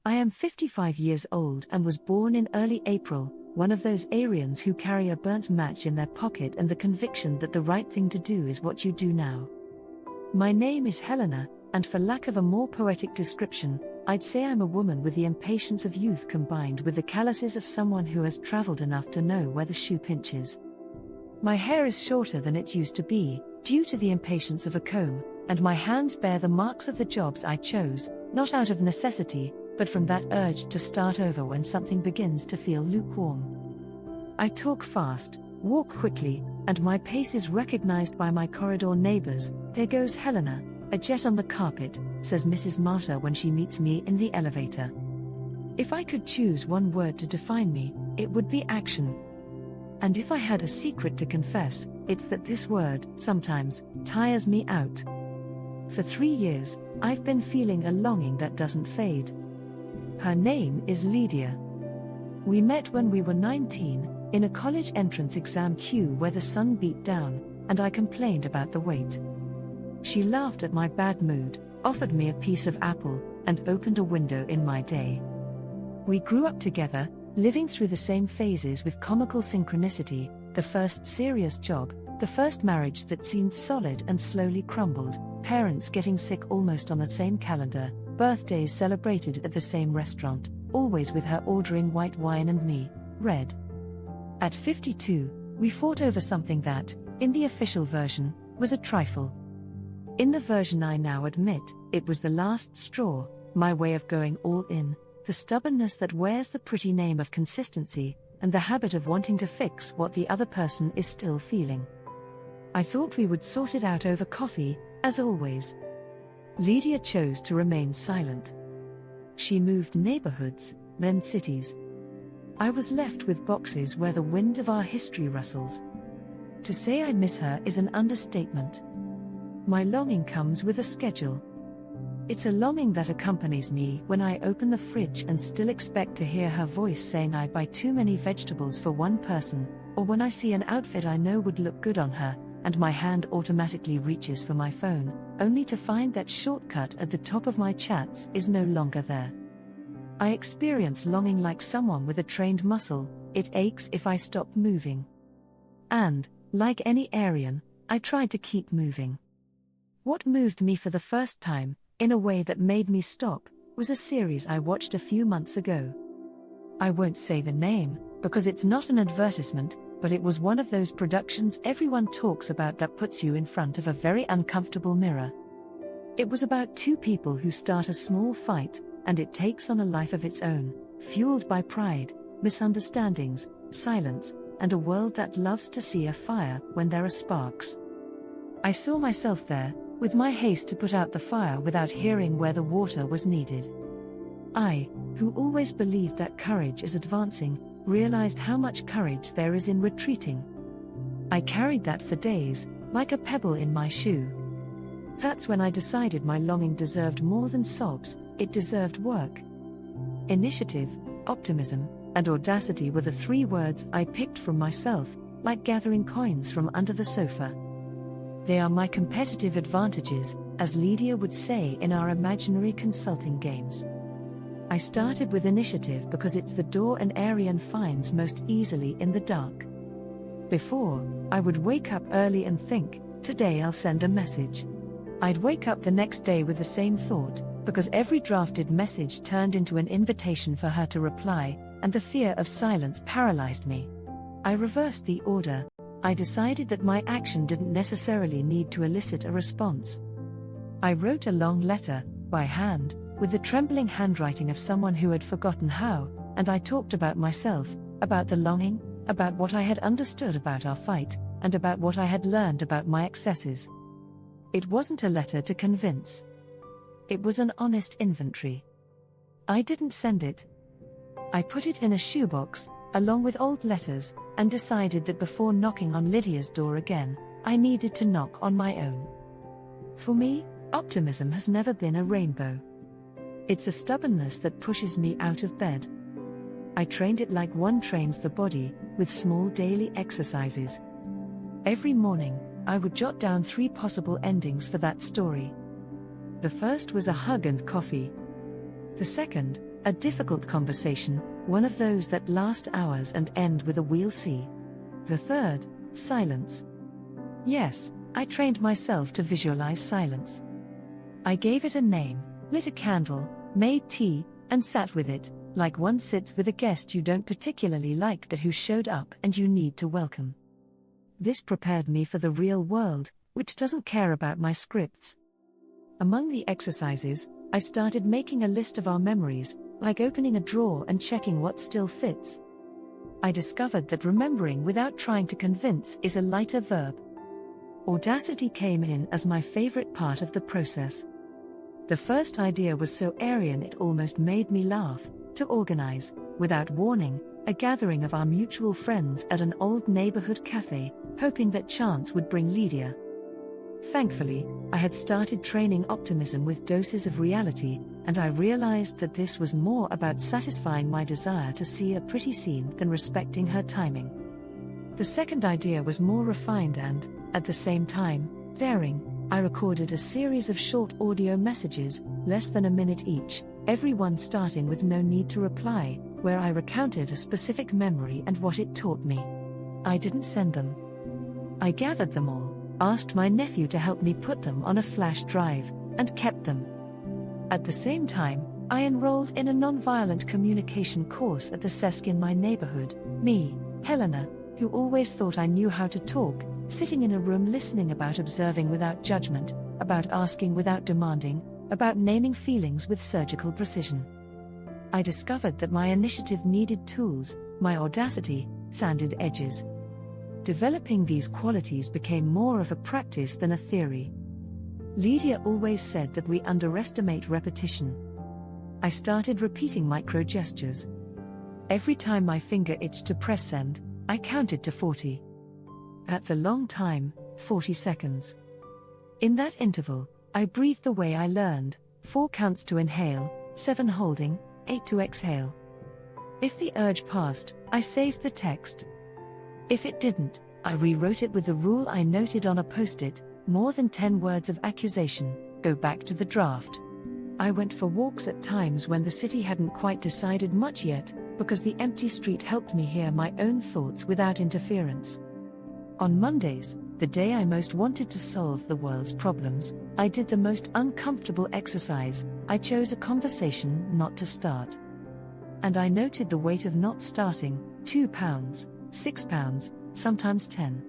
I am 55 years old and was born in early April, one of those Aryans who carry a burnt match in their pocket and the conviction that the right thing to do is what you do now. My name is Helena, and for lack of a more poetic description, I'd say I'm a woman with the impatience of youth combined with the calluses of someone who has traveled enough to know where the shoe pinches. My hair is shorter than it used to be, due to the impatience of a comb, and my hands bear the marks of the jobs I chose, not out of necessity, but from that urge to start over when something begins to feel lukewarm. I talk fast, walk quickly, and my pace is recognized by my corridor neighbors. There goes Helena, a jet on the carpet, says Mrs. Marta when she meets me in the elevator. If I could choose one word to define me, it would be action. And if I had a secret to confess, it's that this word, sometimes, tires me out. For 3 years, I've been feeling a longing that doesn't fade. Her name is Lydia. We met when we were 19, in a college entrance exam queue where the sun beat down, and I complained about the wait. She laughed at my bad mood, offered me a piece of apple, and opened a window in my day. We grew up together, living through the same phases with comical synchronicity: the first serious job, the first marriage that seemed solid and slowly crumbled, parents getting sick almost on the same calendar, birthdays celebrated at the same restaurant, always with her ordering white wine and me, red. At 52, we fought over something that, in the official version, was a trifle. In the version I now admit, it was the last straw, my way of going all in, the stubbornness that wears the pretty name of consistency, and the habit of wanting to fix what the other person is still feeling. I thought we would sort it out over coffee, as always. Lydia chose to remain silent. She moved neighborhoods, then cities. I was left with boxes where the wind of our history rustles. To say I miss her is an understatement. My longing comes with a schedule. It's a longing that accompanies me when I open the fridge and still expect to hear her voice saying I buy too many vegetables for one person, or when I see an outfit I know would look good on her, and my hand automatically reaches for my phone, only to find that shortcut at the top of my chats is no longer there. I experience longing like someone with a trained muscle. It aches if I stop moving. And, like any Aryan, I tried to keep moving. What moved me for the first time, in a way that made me stop, was a series I watched a few months ago. I won't say the name, because it's not an advertisement, but it was one of those productions everyone talks about that puts you in front of a very uncomfortable mirror. It was about two people who start a small fight, and it takes on a life of its own, fueled by pride, misunderstandings, silence, and a world that loves to see a fire when there are sparks. I saw myself there, with my haste to put out the fire without hearing where the water was needed. I, who always believed that courage is advancing, realized how much courage there is in retreating. I carried that for days, like a pebble in my shoe. That's when I decided my longing deserved more than sobs, it deserved work. Initiative, optimism, and audacity were the 3 words I picked from myself, like gathering coins from under the sofa. They are my competitive advantages, as Lydia would say in our imaginary consulting games. I started with initiative because it's the door an Aryan finds most easily in the dark. Before, I would wake up early and think, today I'll send a message. I'd wake up the next day with the same thought, because every drafted message turned into an invitation for her to reply, and the fear of silence paralyzed me. I reversed the order. I decided that my action didn't necessarily need to elicit a response. I wrote a long letter, by hand, with the trembling handwriting of someone who had forgotten how, and I talked about myself, about the longing, about what I had understood about our fight, and about what I had learned about my excesses. It wasn't a letter to convince. It was an honest inventory. I didn't send it. I put it in a shoebox, along with old letters, and decided that before knocking on Lydia's door again, I needed to knock on my own. For me, optimism has never been a rainbow. It's a stubbornness that pushes me out of bed. I trained it like one trains the body, with small daily exercises. Every morning, I would jot down 3 possible endings for that story. The first was a hug and coffee. The second, A difficult conversation, one of those that last hours and end with a "we'll see." The third, silence. Yes, I trained myself to visualize silence. I gave it a name, lit a candle, made tea, and sat with it, like one sits with a guest you don't particularly like but who showed up and you need to welcome. This prepared me for the real world, which doesn't care about my scripts. Among the exercises, I started making a list of our memories, like opening a drawer and checking what still fits. I discovered that remembering without trying to convince is a lighter verb. Audacity came in as my favorite part of the process. The first idea was so Aryan it almost made me laugh: to organize, without warning, a gathering of our mutual friends at an old neighborhood cafe, hoping that chance would bring Lydia. Thankfully, I had started training optimism with doses of reality, and I realized that this was more about satisfying my desire to see a pretty scene than respecting her timing. The second idea was more refined and, at the same time, daring. I recorded a series of short audio messages, less than a minute each, every one starting with "no need to reply," where I recounted a specific memory and what it taught me. I didn't send them. I gathered them all, asked my nephew to help me put them on a flash drive, and kept them. At the same time, I enrolled in a nonviolent communication course at the CESC in my neighborhood. Me, Helena, who always thought I knew how to talk, sitting in a room listening, about observing without judgment, about asking without demanding, about naming feelings with surgical precision. I discovered that my initiative needed tools, my audacity, sanded edges. Developing these qualities became more of a practice than a theory. Lydia always said that we underestimate repetition. I started repeating micro gestures. Every time my finger itched to press send, I counted to 40. That's a long time, 40 seconds. In that interval, I breathed the way I learned: 4 counts to inhale, 7 holding, 8 to exhale. If the urge passed, I saved the text. If it didn't, I rewrote it with the rule I noted on a post-it: more than 10 words of accusation, go back to the draft. I went for walks at times when the city hadn't quite decided much yet, because the empty street helped me hear my own thoughts without interference. On Mondays, the day I most wanted to solve the world's problems, I did the most uncomfortable exercise: I chose a conversation not to start. And I noted the weight of not starting: 2 pounds, 6 pounds, sometimes 10.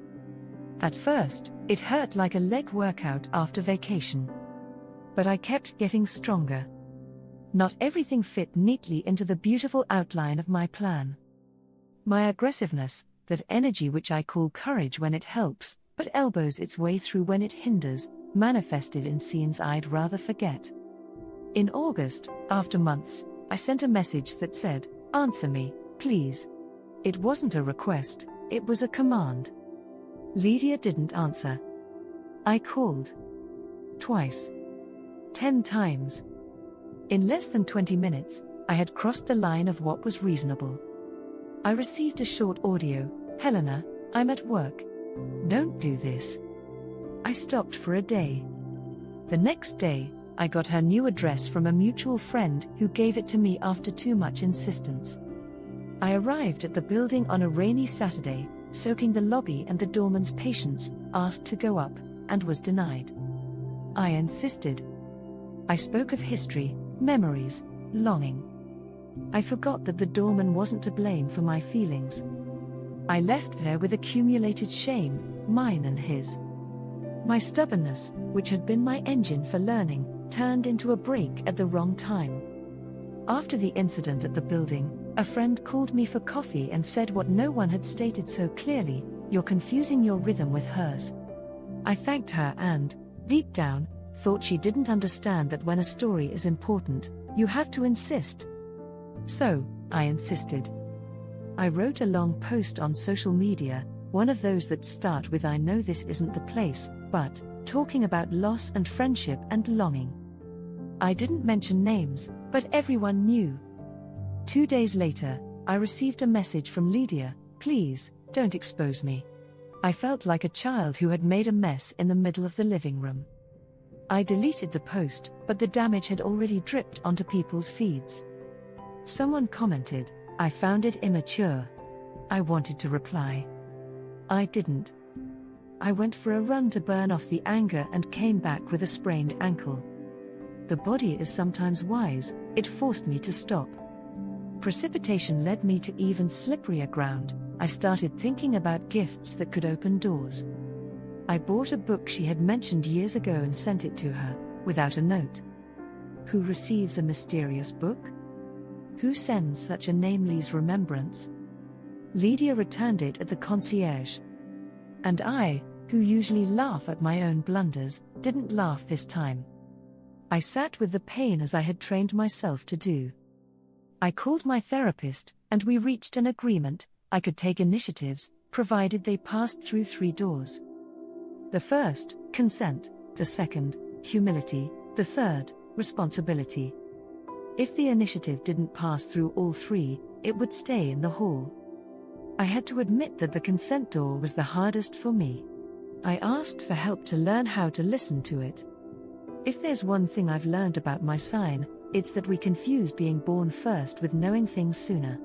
At first, it hurt like a leg workout after vacation. But I kept getting stronger. Not everything fit neatly into the beautiful outline of my plan. My aggressiveness, that energy which I call courage when it helps, but elbows its way through when it hinders, manifested in scenes I'd rather forget. In August, after months, I sent a message that said, "Answer me, please." It wasn't a request, it was a command. Lydia didn't answer. I called. Twice. 10 times. In less than 20 minutes, I had crossed the line of what was reasonable. I received a short audio: "Helena, I'm at work. Don't do this." I stopped for a day. The next day, I got her new address from a mutual friend who gave it to me after too much insistence. I arrived at the building on a rainy Saturday, soaking the lobby and the doorman's patience, asked to go up, and was denied. I insisted. I spoke of history, memories, longing. I forgot that the doorman wasn't to blame for my feelings. I left there with accumulated shame, mine and his. My stubbornness, which had been my engine for learning, turned into a brake at the wrong time. After the incident at the building, a friend called me for coffee and said what no one had stated so clearly: "You're confusing your rhythm with hers." I thanked her and, deep down, thought she didn't understand that when a story is important, you have to insist. So, I insisted. I wrote a long post on social media, one of those that start with "I know this isn't the place," but, talking about loss and friendship and longing. I didn't mention names, but everyone knew. 2 days later, I received a message from Lydia: "Please, don't expose me." I felt like a child who had made a mess in the middle of the living room. I deleted the post, but the damage had already dripped onto people's feeds. Someone commented, "I found it immature." I wanted to reply. I didn't. I went for a run to burn off the anger and came back with a sprained ankle. The body is sometimes wise, it forced me to stop. Precipitation led me to even slipperier ground. I started thinking about gifts that could open doors. I bought a book she had mentioned years ago and sent it to her, without a note. Who receives a mysterious book? Who sends such a nameless remembrance? Lydia returned it at the concierge. And I, who usually laugh at my own blunders, didn't laugh this time. I sat with the pain as I had trained myself to do. I called my therapist, and we reached an agreement. I could take initiatives, provided they passed through 3 doors. The first, consent; the second, humility; the third, responsibility. If the initiative didn't pass through all 3, it would stay in the hall. I had to admit that the consent door was the hardest for me. I asked for help to learn how to listen to it. If there's one thing I've learned about my sign, it's that we confuse being born first with knowing things sooner.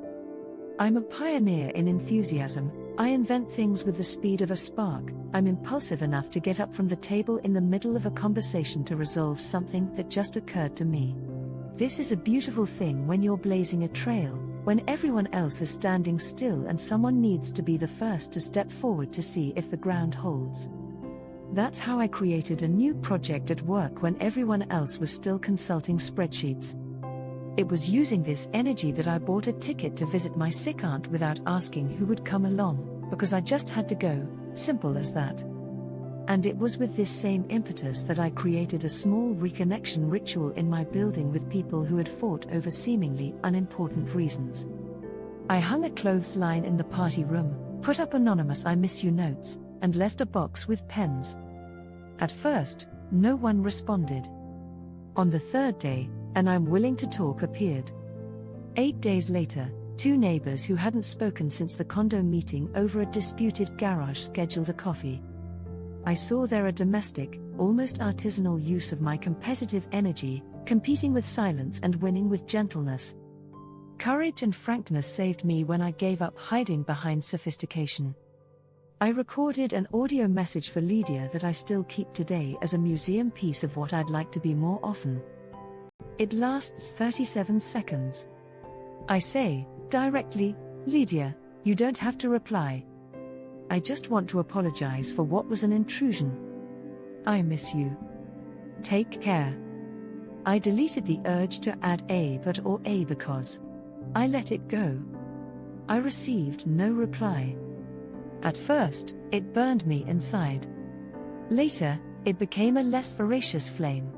I'm a pioneer in enthusiasm. I invent things with the speed of a spark. I'm impulsive enough to get up from the table in the middle of a conversation to resolve something that just occurred to me. This is a beautiful thing when you're blazing a trail, when everyone else is standing still and someone needs to be the first to step forward to see if the ground holds. That's how I created a new project at work when everyone else was still consulting spreadsheets. It was using this energy that I bought a ticket to visit my sick aunt without asking who would come along, because I just had to go, simple as that. And it was with this same impetus that I created a small reconnection ritual in my building with people who had fought over seemingly unimportant reasons. I hung a clothesline in the party room, put up anonymous "I miss you" notes, and left a box with pens. At first, no one responded. On the 3rd day, an "I'm willing to talk" appeared. 8 days later, 2 neighbors who hadn't spoken since the condo meeting over a disputed garage scheduled a coffee. I saw there a domestic, almost artisanal use of my competitive energy, competing with silence and winning with gentleness. Courage and frankness saved me when I gave up hiding behind sophistication. I recorded an audio message for Lydia that I still keep today as a museum piece of what I'd like to be more often. It lasts 37 seconds. I say, directly, "Lydia, you don't have to reply. I just want to apologize for what was an intrusion. I miss you. Take care." I deleted the urge to add "a but" or "a because." I let it go. I received no reply. At first, it burned me inside. Later, it became a less voracious flame.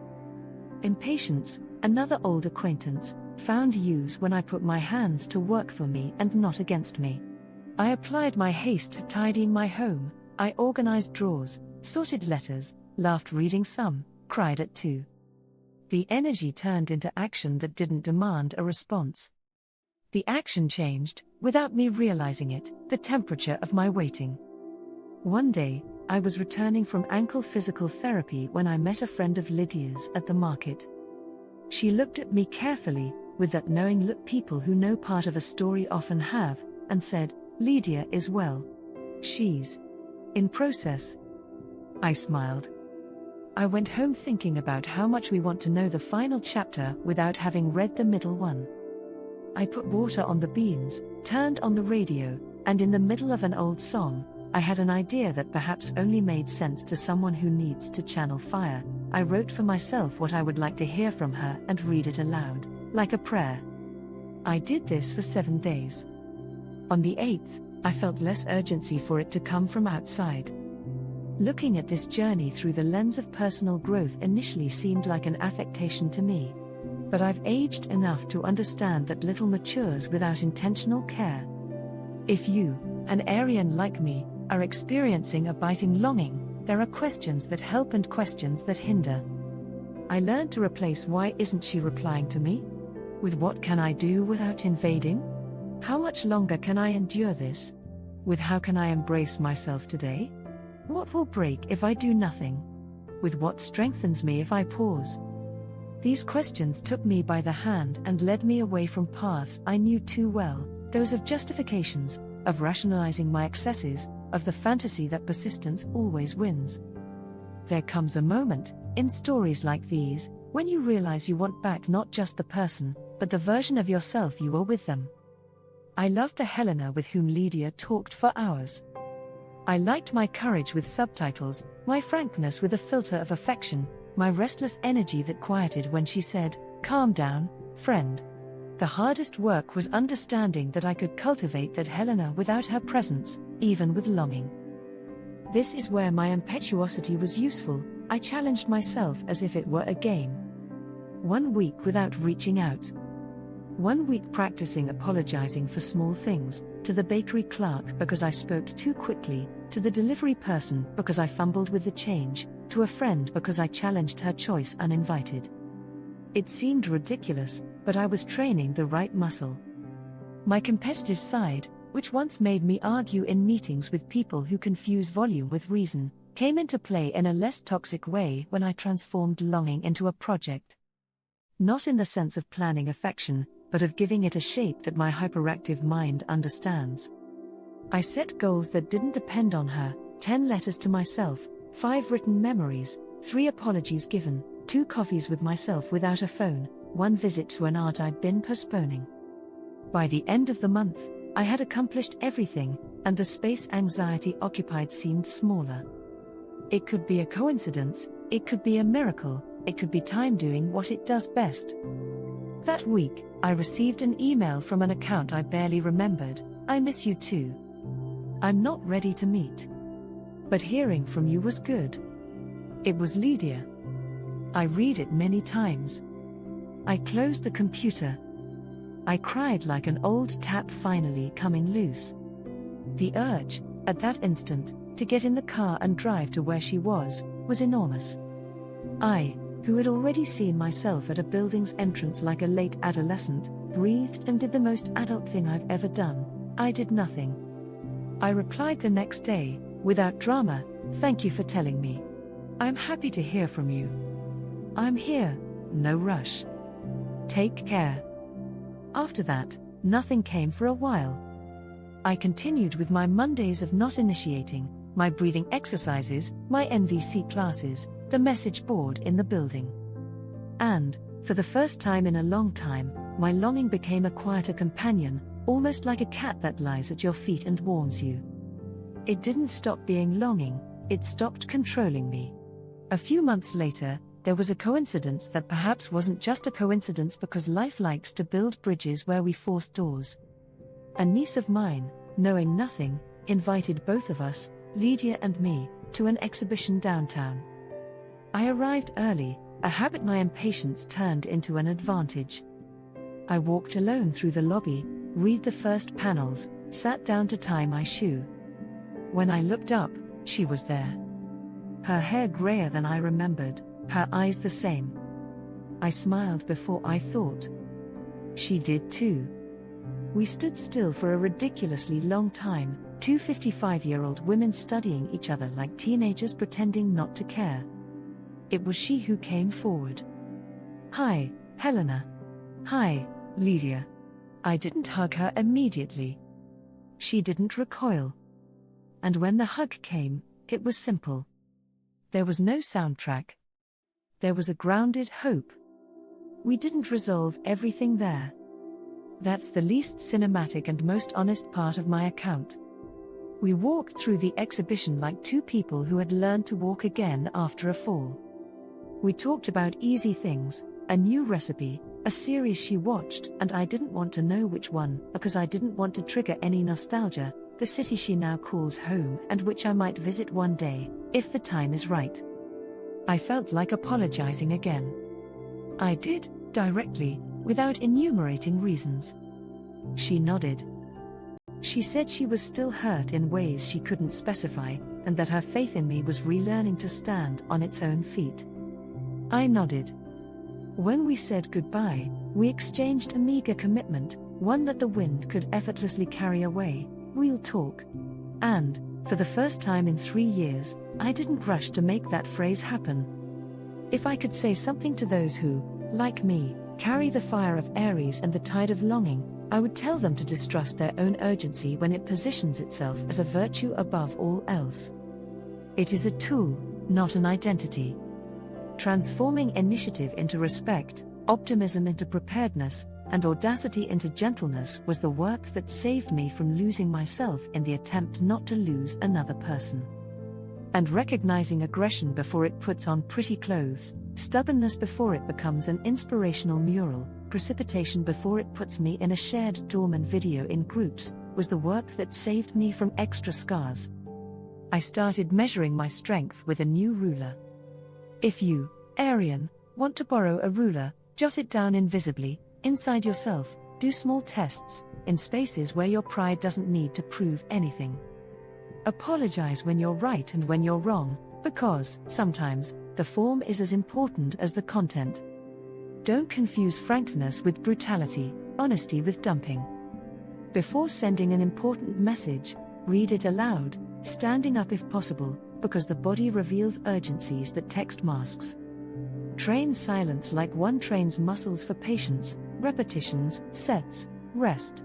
Impatience, another old acquaintance, found use when I put my hands to work for me and not against me. I applied my haste to tidying my home. I organized drawers, sorted letters, laughed reading some, cried at 2. The energy turned into action that didn't demand a response. The action changed, without me realizing it, the temperature of my waiting. One day, I was returning from ankle physical therapy when I met a friend of Lydia's at the market. She looked at me carefully, with that knowing look people who know part of a story often have, and said, "Lydia is well. She's in process." I smiled. I went home thinking about how much we want to know the final chapter without having read the middle one. I put water on the beans, turned on the radio, and in the middle of an old song, I had an idea that perhaps only made sense to someone who needs to channel fire. I wrote for myself what I would like to hear from her and read it aloud, like a prayer. I did this for 7 days. On the 8th, I felt less urgency for it to come from outside. Looking at this journey through the lens of personal growth initially seemed like an affectation to me. But I've aged enough to understand that little matures without intentional care. If you, an Arian like me, are experiencing a biting longing, there are questions that help and questions that hinder. I learned to replace "why isn't she replying to me?" with "what can I do without invading? How much longer can I endure this?" with "how can I embrace myself today? What will break if I do nothing?" with "what strengthens me if I pause?" These questions took me by the hand and led me away from paths I knew too well, those of justifications, of rationalizing my excesses, of the fantasy that persistence always wins. There comes a moment, in stories like these, when you realize you want back not just the person, but the version of yourself you were with them. I loved the Helena with whom Lydia talked for hours. I liked my courage with subtitles, my frankness with a filter of affection, my restless energy that quieted when she said, "Calm down, friend." The hardest work was understanding that I could cultivate that Helena without her presence, even with longing. This is where my impetuosity was useful. I challenged myself as if it were a game. 1 week without reaching out. 1 week practicing apologizing for small things, to the bakery clerk because I spoke too quickly, to the delivery person because I fumbled with the change, to a friend because I challenged her choice uninvited. It seemed ridiculous, but I was training the right muscle. My competitive side, which once made me argue in meetings with people who confuse volume with reason, came into play in a less toxic way when I transformed longing into a project. Not in the sense of planning affection, but of giving it a shape that my hyperactive mind understands. I set goals that didn't depend on her: 10 letters to myself, 5 written memories, 3 apologies given, 2 coffees with myself without a phone, 1 visit to an art I'd been postponing. By the end of the month, I had accomplished everything, and the space anxiety occupied seemed smaller. It could be a coincidence, it could be a miracle, it could be time doing what it does best. That week, I received an email from an account I barely remembered: "I miss you too. I'm not ready to meet. But hearing from you was good." It was Lydia. I read it many times. I closed the computer. I cried like an old tap finally coming loose. The urge, at that instant, to get in the car and drive to where she was enormous. I, who had already seen myself at a building's entrance like a late adolescent, breathed and did the most adult thing I've ever done: I did nothing. I replied the next day, without drama, "Thank you for telling me. I'm happy to hear from you. I'm here, no rush. Take care." After that, nothing came for a while. I continued with my Mondays of not initiating, my breathing exercises, my NVC classes, the message board in the building. And, for the first time in a long time, my longing became a quieter companion, almost like a cat that lies at your feet and warms you. It didn't stop being longing, it stopped controlling me. A few months later, there was a coincidence that perhaps wasn't just a coincidence because life likes to build bridges where we force doors. A niece of mine, knowing nothing, invited both of us, Lydia and me, to an exhibition downtown. I arrived early, a habit my impatience turned into an advantage. I walked alone through the lobby, read the first panels, sat down to tie my shoe. When I looked up, she was there. Her hair grayer than I remembered, her eyes the same. I smiled before I thought. She did too. We stood still for a ridiculously long time, 2 55-year-old women studying each other like teenagers pretending not to care. It was she who came forward. "Hi, Helena." "Hi, Lydia." I didn't hug her immediately. She didn't recoil. And when the hug came, it was simple. There was no soundtrack. There was a grounded hope. We didn't resolve everything there. That's the least cinematic and most honest part of my account. We walked through the exhibition like 2 people who had learned to walk again after a fall. We talked about easy things, a new recipe, a series she watched, and I didn't want to know which one because I didn't want to trigger any nostalgia, the city she now calls home and which I might visit one day, if the time is right. I felt like apologizing again. I did, directly, without enumerating reasons. She nodded. She said she was still hurt in ways she couldn't specify, and that her faith in me was relearning to stand on its own feet. I nodded. When we said goodbye, we exchanged a meager commitment, one that the wind could effortlessly carry away: "We'll talk." And, for the first time in 3 years, I didn't rush to make that phrase happen. If I could say something to those who, like me, carry the fire of Aries and the tide of longing, I would tell them to distrust their own urgency when it positions itself as a virtue above all else. It is a tool, not an identity. Transforming initiative into respect, optimism into preparedness, and audacity into gentleness was the work that saved me from losing myself in the attempt not to lose another person. And recognizing aggression before it puts on pretty clothes, stubbornness before it becomes an inspirational mural, precipitation before it puts me in a shared dorm and video in groups, was the work that saved me from extra scars. I started measuring my strength with a new ruler. If you, Arian, want to borrow a ruler, jot it down invisibly, inside yourself, do small tests, in spaces where your pride doesn't need to prove anything. Apologize when you're right and when you're wrong, because, sometimes, the form is as important as the content. Don't confuse frankness with brutality, honesty with dumping. Before sending an important message, read it aloud, standing up if possible, because the body reveals urgencies that text masks. Train silence like one trains muscles for patience, repetitions, sets, rest.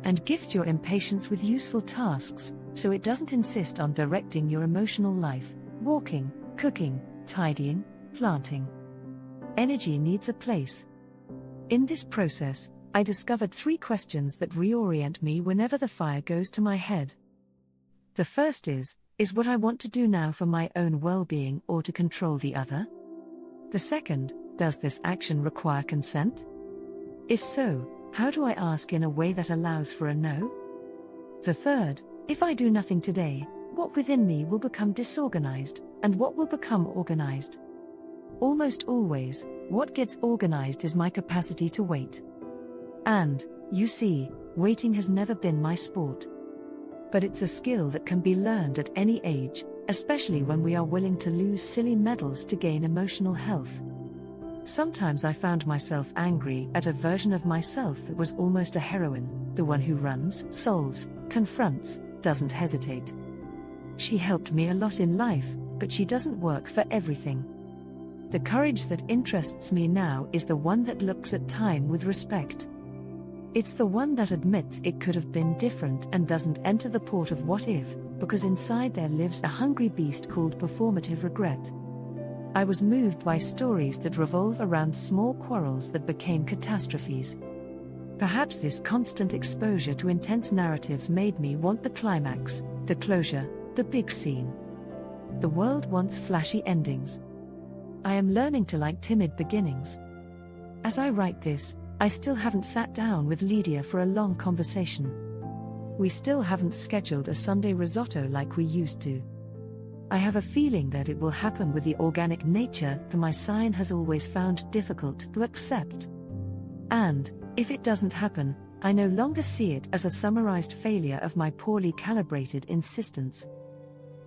And gift your impatience with useful tasks, so it doesn't insist on directing your emotional life, walking, cooking, tidying, planting. Energy needs a place. In this process, I discovered 3 questions that reorient me whenever the fire goes to my head. The first is what I want to do now for my own well-being or to control the other? The second, does this action require consent? If so, how do I ask in a way that allows for a no? The third, if I do nothing today, what within me will become disorganized, and what will become organized? Almost always, what gets organized is my capacity to wait. And, you see, waiting has never been my sport. But it's a skill that can be learned at any age, especially when we are willing to lose silly medals to gain emotional health. Sometimes I found myself angry at a version of myself that was almost a heroine, the one who runs, solves, confronts, doesn't hesitate. She helped me a lot in life, but she doesn't work for everything. The courage that interests me now is the one that looks at time with respect. It's the one that admits it could have been different and doesn't enter the port of what if, because inside there lives a hungry beast called performative regret. I was moved by stories that revolve around small quarrels that became catastrophes. Perhaps this constant exposure to intense narratives made me want the climax, the closure, the big scene. The world wants flashy endings. I am learning to like timid beginnings. As I write this, I still haven't sat down with Lydia for a long conversation. We still haven't scheduled a Sunday risotto like we used to. I have a feeling that it will happen with the organic nature that my sign has always found difficult to accept. And, if it doesn't happen, I no longer see it as a summarized failure of my poorly calibrated insistence.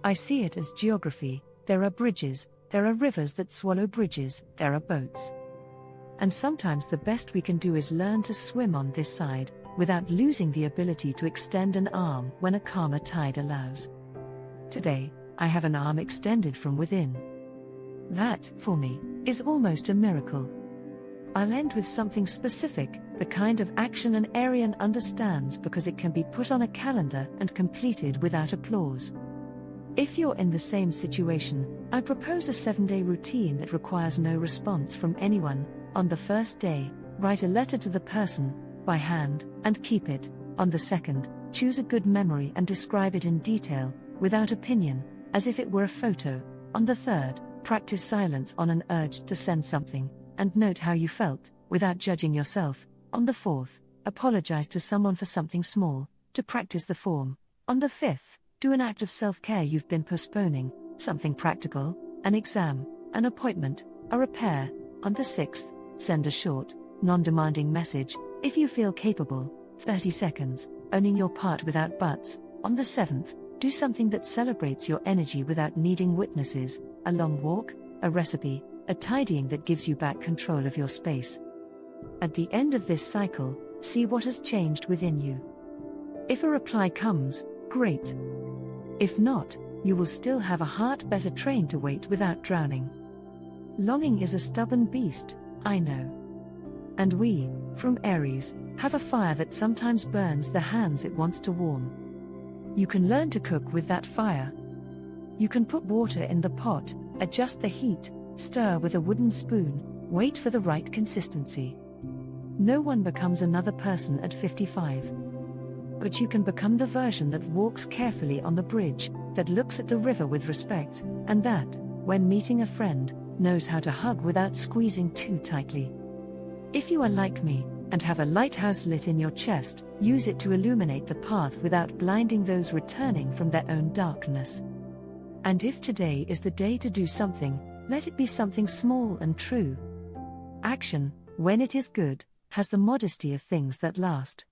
I see it as geography. There are bridges, there are rivers that swallow bridges, there are boats. And sometimes the best we can do is learn to swim on this side, without losing the ability to extend an arm when a calmer tide allows. Today, I have an arm extended from within. That, for me, is almost a miracle. I'll end with something specific, the kind of action an Arian understands because it can be put on a calendar and completed without applause. If you're in the same situation, I propose a 7-day routine that requires no response from anyone. On the first day, write a letter to the person, by hand, and keep it. On the second, choose a good memory and describe it in detail, without opinion, as if it were a photo. On the third, practice silence on an urge to send something, and note how you felt, without judging yourself. On the fourth, apologize to someone for something small, to practice the form. On the fifth, do an act of self-care you've been postponing, something practical, an exam, an appointment, a repair. On the sixth, send a short, non-demanding message, if you feel capable, 30 seconds, owning your part without buts. On the seventh, do something that celebrates your energy without needing witnesses, a long walk, a recipe, a tidying that gives you back control of your space. At the end of this cycle, see what has changed within you. If a reply comes, great. If not, you will still have a heart better trained to wait without drowning. Longing is a stubborn beast, I know. And we, from Aries, have a fire that sometimes burns the hands it wants to warm. You can learn to cook with that fire. You can put water in the pot, adjust the heat, stir with a wooden spoon, wait for the right consistency. No one becomes another person at 55. But you can become the version that walks carefully on the bridge, that looks at the river with respect, and that, when meeting a friend, knows how to hug without squeezing too tightly. If you are like me, and have a lighthouse lit in your chest, use it to illuminate the path without blinding those returning from their own darkness. And if today is the day to do something, let it be something small and true. Action, when it is good, has the modesty of things that last.